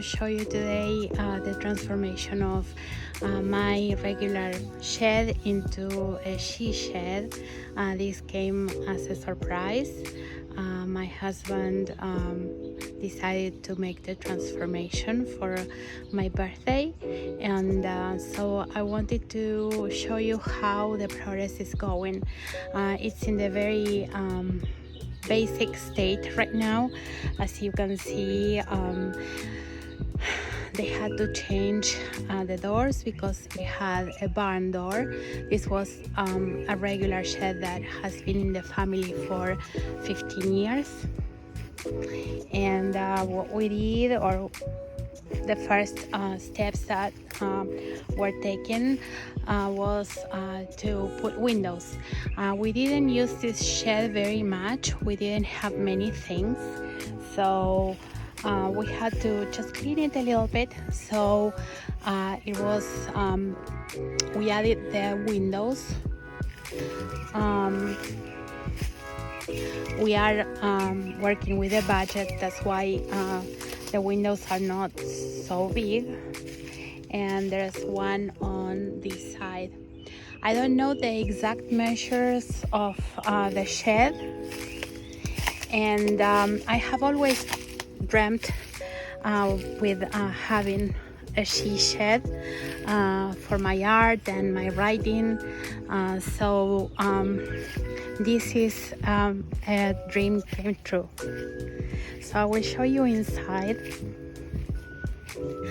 show you today the transformation of my regular shed into a SheShed. This came as a surprise. My husband decided to make the transformation for my birthday, and so I wanted to show you how the progress is going. It's in the very basic state right now. As you can see, they had to change the doors because we had a barn door. This was a regular shed that has been in the family for 15 years. And what we did, or the first steps that were taken was to put windows. We didn't use this shed very much. We didn't have many things, so we had to just clean it a little bit. So it was we added the windows. We are working with a budget, that's why the windows are not so big, and there's one on this side. I don't know the exact measures of the shed, and I have always dreamt with having a SheShed for my art and my writing, so this is a dream came true. So I will show you inside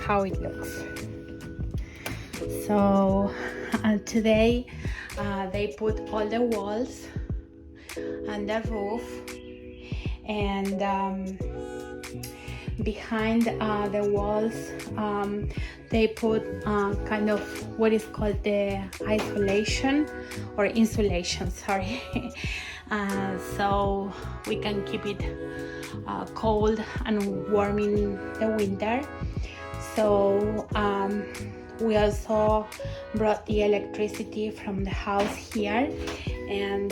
how it looks. So today they put all the walls and the roof, and behind the walls they put kind of what is called the isolation or insulation, sorry. So we can keep it cold and warm in the winter. So we also brought the electricity from the house here, and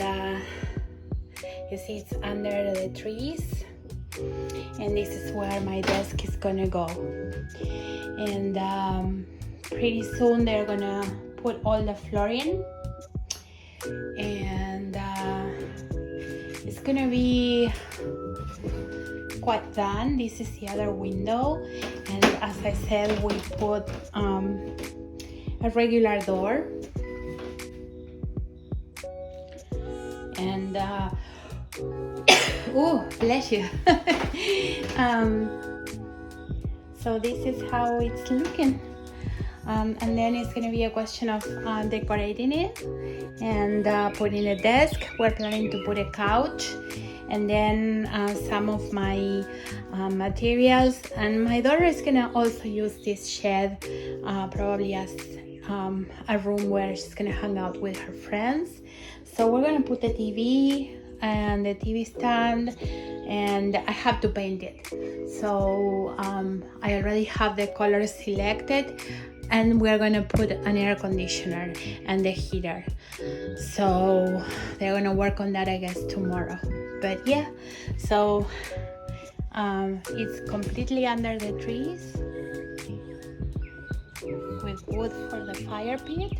you see it's under the trees, and this is where my desk is gonna go. And pretty soon they're gonna put all the flooring, and it's gonna be quite done. This is the other window, and as I said, we put a regular door, and oh, bless you. So this is how it's looking, and then it's going to be a question of decorating it and putting a desk. We're planning to put a couch, and then some of my materials, and my daughter is going to also use this shed probably as a room where she's going to hang out with her friends. So we're going to put the TV and the TV stand, and I have to paint it. So I already have the colors selected, and we're gonna put an air conditioner and the heater. So they're gonna work on that, I guess, tomorrow. But yeah, so it's completely under the trees with wood for the fire pit,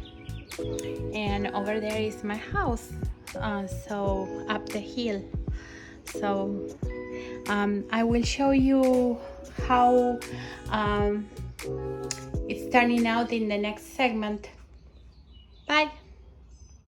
and over there is my house. So up the hill. So I will show you how it's turning out in the next segment. Bye.